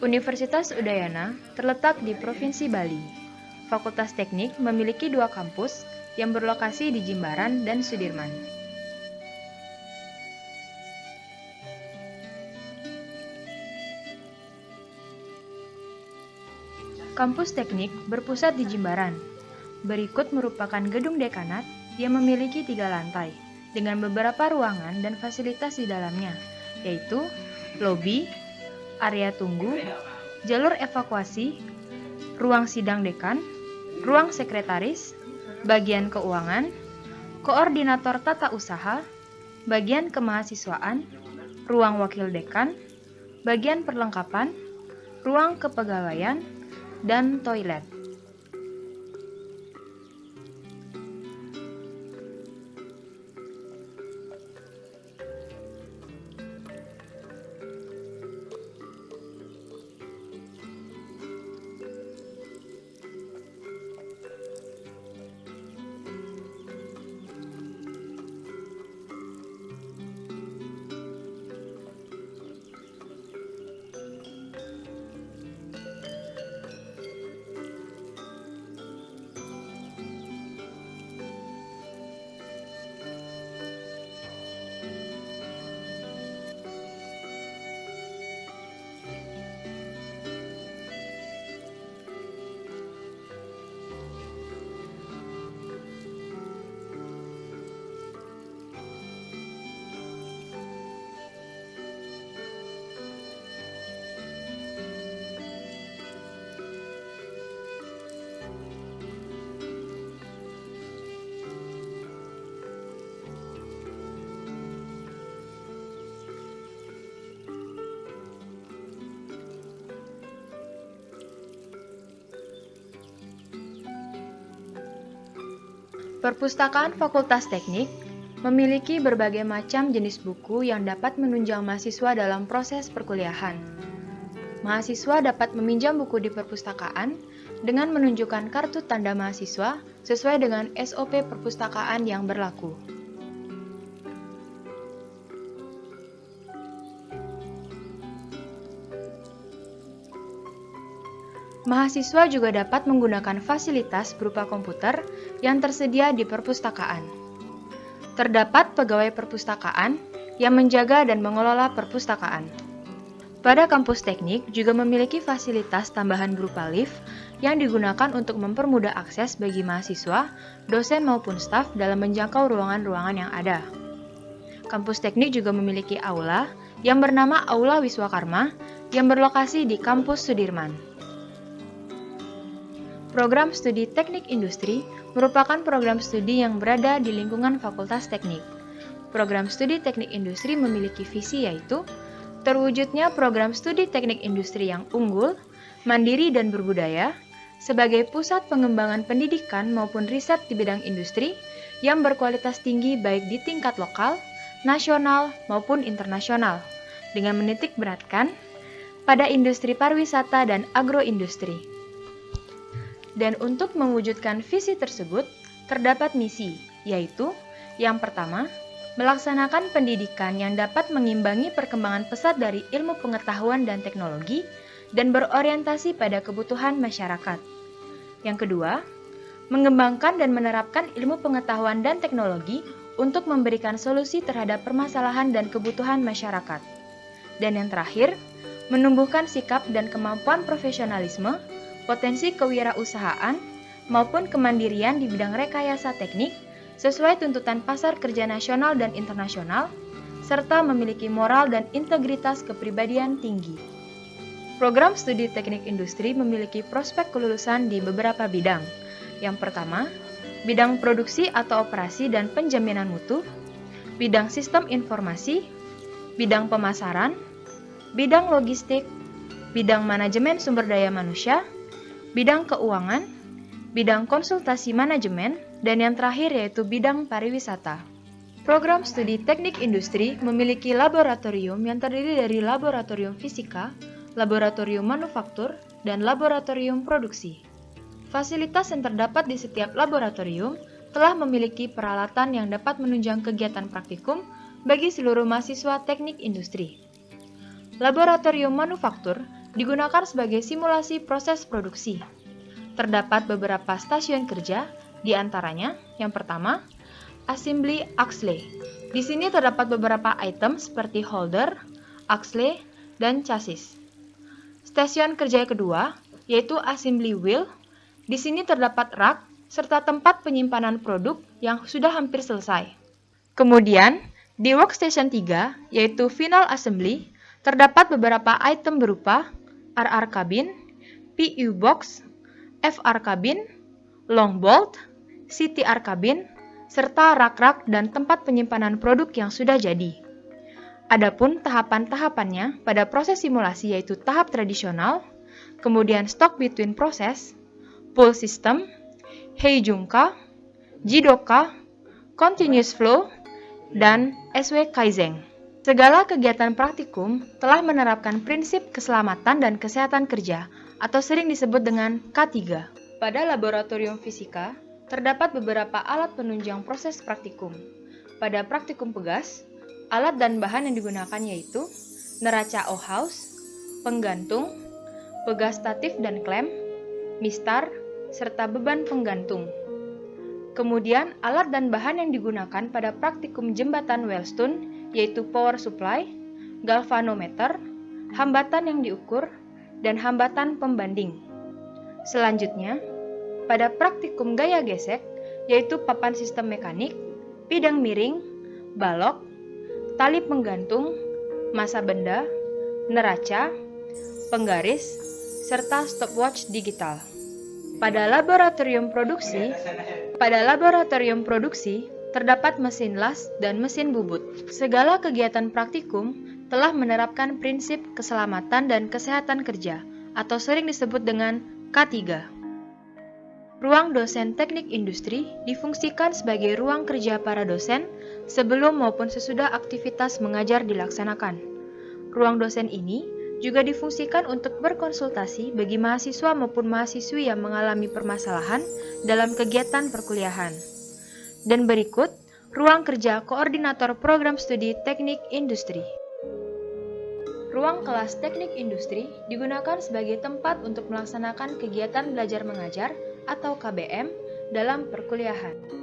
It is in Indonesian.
Universitas Udayana terletak di Provinsi Bali. Fakultas Teknik memiliki 2 kampus yang berlokasi di Jimbaran dan Sudirman. Kampus Teknik berpusat di Jimbaran. Berikut merupakan gedung dekanat yang memiliki 3 lantai dengan beberapa ruangan dan fasilitas di dalamnya, yaitu lobi, area tunggu, jalur evakuasi, ruang sidang dekan, ruang sekretaris, bagian keuangan, koordinator tata usaha, bagian kemahasiswaan, ruang wakil dekan, bagian perlengkapan, ruang kepegawaian, dan toilet. Perpustakaan Fakultas Teknik memiliki berbagai macam jenis buku yang dapat menunjang mahasiswa dalam proses perkuliahan. Mahasiswa dapat meminjam buku di perpustakaan dengan menunjukkan kartu tanda mahasiswa sesuai dengan SOP perpustakaan yang berlaku. Mahasiswa juga dapat menggunakan fasilitas berupa komputer yang tersedia di perpustakaan. Terdapat pegawai perpustakaan yang menjaga dan mengelola perpustakaan. Pada kampus teknik juga memiliki fasilitas tambahan berupa lift yang digunakan untuk mempermudah akses bagi mahasiswa, dosen maupun staf dalam menjangkau ruangan-ruangan yang ada. Kampus teknik juga memiliki aula yang bernama Aula Wiswakarma yang berlokasi di kampus Sudirman. Program Studi Teknik Industri merupakan program studi yang berada di lingkungan Fakultas Teknik. Program Studi Teknik Industri memiliki visi yaitu terwujudnya program studi teknik industri yang unggul, mandiri dan berbudaya sebagai pusat pengembangan pendidikan maupun riset di bidang industri yang berkualitas tinggi baik di tingkat lokal, nasional maupun internasional dengan menitik beratkan pada industri pariwisata dan agroindustri. Dan untuk mewujudkan visi tersebut, terdapat misi, yaitu yang pertama, melaksanakan pendidikan yang dapat mengimbangi perkembangan pesat dari ilmu pengetahuan dan teknologi dan berorientasi pada kebutuhan masyarakat. Yang kedua, mengembangkan dan menerapkan ilmu pengetahuan dan teknologi untuk memberikan solusi terhadap permasalahan dan kebutuhan masyarakat. Dan yang terakhir, menumbuhkan sikap dan kemampuan profesionalisme, potensi kewirausahaan, maupun kemandirian di bidang rekayasa teknik sesuai tuntutan pasar kerja nasional dan internasional, serta memiliki moral dan integritas kepribadian tinggi. Program Studi Teknik Industri memiliki prospek kelulusan di beberapa bidang. Yang pertama, bidang produksi atau operasi dan penjaminan mutu, bidang sistem informasi, bidang pemasaran, bidang logistik, bidang manajemen sumber daya manusia, bidang keuangan, bidang konsultasi manajemen, dan yang terakhir yaitu bidang pariwisata. Program Studi Teknik Industri memiliki laboratorium yang terdiri dari laboratorium fisika, laboratorium manufaktur, dan laboratorium produksi. Fasilitas yang terdapat di setiap laboratorium telah memiliki peralatan yang dapat menunjang kegiatan praktikum bagi seluruh mahasiswa teknik industri. Laboratorium manufaktur digunakan sebagai simulasi proses produksi. Terdapat beberapa stasiun kerja, di antaranya yang pertama, Assembly Axle. Di sini terdapat beberapa item seperti holder, axle, dan chassis. Stasiun kerja kedua, yaitu Assembly Wheel. Di sini terdapat rak serta tempat penyimpanan produk yang sudah hampir selesai. Kemudian, di workstation 3, yaitu Final Assembly, terdapat beberapa item berupa RR Cabin, PU Box, FR Cabin, Long Bolt, CTR Cabin, serta rak-rak dan tempat penyimpanan produk yang sudah jadi. Adapun tahapan-tahapannya pada proses simulasi yaitu tahap tradisional, kemudian stock between process, pull system, Heijunka, Jidoka, continuous flow, dan SW Kaizen. Segala kegiatan praktikum telah menerapkan prinsip keselamatan dan kesehatan kerja atau sering disebut dengan K3. Pada laboratorium fisika, terdapat beberapa alat penunjang proses praktikum. Pada praktikum pegas, alat dan bahan yang digunakan yaitu neraca O-house, penggantung, pegas statif dan klem, mistar, serta beban penggantung. Kemudian, alat dan bahan yang digunakan pada praktikum jembatan Wellstone yaitu power supply, galvanometer, hambatan yang diukur, dan hambatan pembanding. Selanjutnya, pada praktikum gaya gesek yaitu papan sistem mekanik, bidang miring, balok, tali penggantung, massa benda, neraca, penggaris, serta stopwatch digital. Pada laboratorium produksi, terdapat mesin las dan mesin bubut. Segala kegiatan praktikum telah menerapkan prinsip keselamatan dan kesehatan kerja atau sering disebut dengan K3. Ruang dosen teknik industri difungsikan sebagai ruang kerja para dosen sebelum maupun sesudah aktivitas mengajar dilaksanakan. Ruang dosen ini juga difungsikan untuk berkonsultasi bagi mahasiswa maupun mahasiswi yang mengalami permasalahan dalam kegiatan perkuliahan. Dan berikut, ruang kerja koordinator program studi teknik industri. Ruang kelas teknik industri digunakan sebagai tempat untuk melaksanakan kegiatan belajar mengajar atau KBM dalam perkuliahan.